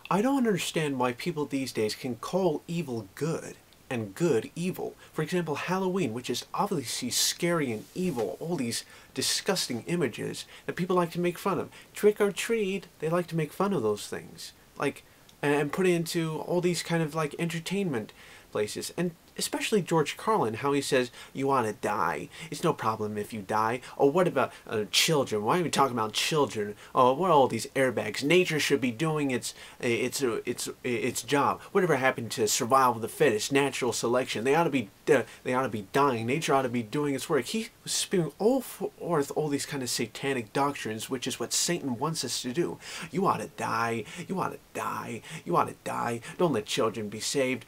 I don't understand why people these days can call evil good and good evil. For example, Halloween, which is obviously scary and evil, all these disgusting images that people like to make fun of. Trick or treat, they like to make fun of those things. Like, and put it into all these kind of like entertainment places. And especially George Carlin, how he says, you want to die. It's no problem if you die. Oh, what about children? Why are we talking about children? Oh, what are all these airbags? Nature should be doing its job. Whatever happened to survival of the fittest, natural selection? They ought to be dying. Nature ought to be doing its work. He was spewing all forth all these kind of satanic doctrines, which is what Satan wants us to do. You ought to die. You ought to die. You ought to die. Don't let children be saved.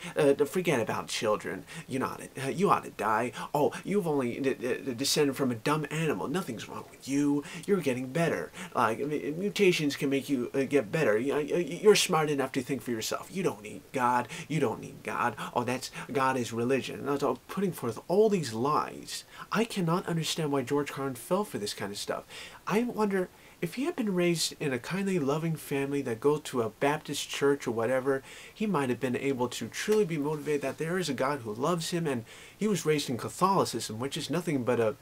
Forget about children. You ought to die. Oh, you've only descended from a dumb animal. Nothing's wrong with you. You're getting better. Like, mutations can make you get better. You're smart enough to think for yourself. You don't need God. You don't need God. Oh, God is religion. And so putting forth all these lies. I cannot understand why George Carlin fell for this kind of stuff. I wonder, if he had been raised in a kindly, loving family that goes to a Baptist church or whatever, he might have been able to truly be motivated that there is a God who loves him, and he was raised in Catholicism, which is nothing but a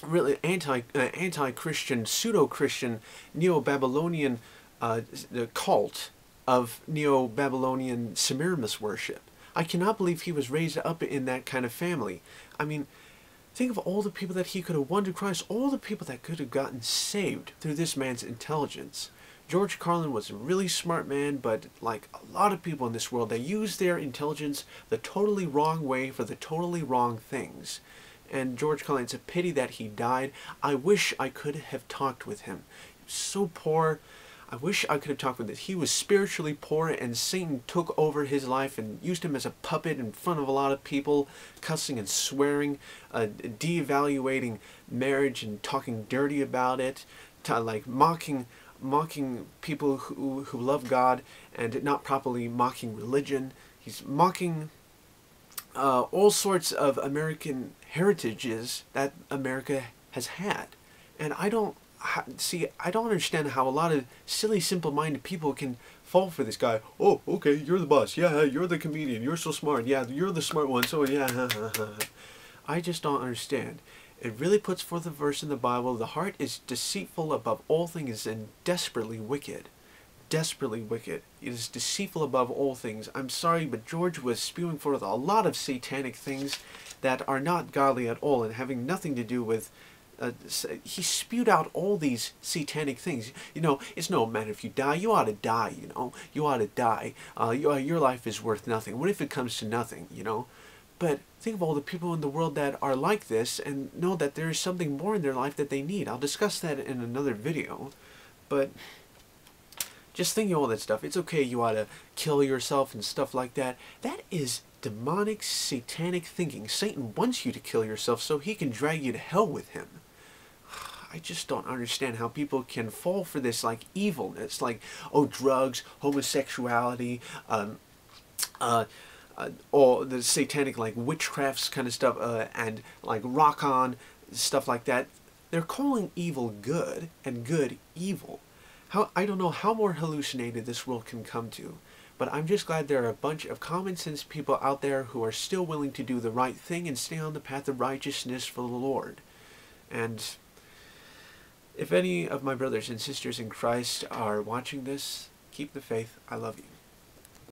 really anti-Christian, pseudo-Christian, Neo-Babylonian cult of Neo-Babylonian Semiramis worship. I cannot believe he was raised up in that kind of family. I mean, think of all the people that he could have won to Christ, all the people that could have gotten saved through this man's intelligence. George Carlin was a really smart man, but like a lot of people in this world, they use their intelligence the totally wrong way for the totally wrong things. And George Carlin, it's a pity that he died. I wish I could have talked with him. He was so poor. I wish I could have talked with him. He was spiritually poor, and Satan took over his life and used him as a puppet in front of a lot of people, cussing and swearing, de-evaluating marriage and talking dirty about it, like mocking people who love God and not properly mocking religion. He's mocking all sorts of American heritages that America has had. And I don't understand how a lot of silly, simple-minded people can fall for this guy. Oh, okay, you're the boss. Yeah, you're the comedian. You're so smart. Yeah, you're the smart one. So, yeah. I just don't understand. It really puts forth a verse in the Bible. The heart is deceitful above all things and desperately wicked. Desperately wicked. It is deceitful above all things. I'm sorry, but George was spewing forth a lot of satanic things that are not godly at all and having nothing to do with he spewed out all these satanic things. You know, it's no matter if you die, you ought to die, you know. You ought to die. Your life is worth nothing. What if it comes to nothing, you know? But think of all the people in the world that are like this and know that there is something more in their life that they need. I'll discuss that in another video. But just thinking all that stuff, it's okay, you ought to kill yourself and stuff like that. That is demonic, satanic thinking. Satan wants you to kill yourself so he can drag you to hell with him. I just don't understand how people can fall for this like evilness, like, oh, drugs, homosexuality, all the satanic like witchcrafts kind of stuff, and like rock on stuff like that. They're calling evil good and good evil. I don't know how more hallucinated this world can come to, but I'm just glad there are a bunch of common sense people out there who are still willing to do the right thing and stay on the path of righteousness for the Lord. And if any of my brothers and sisters in Christ are watching this, keep the faith. I love you.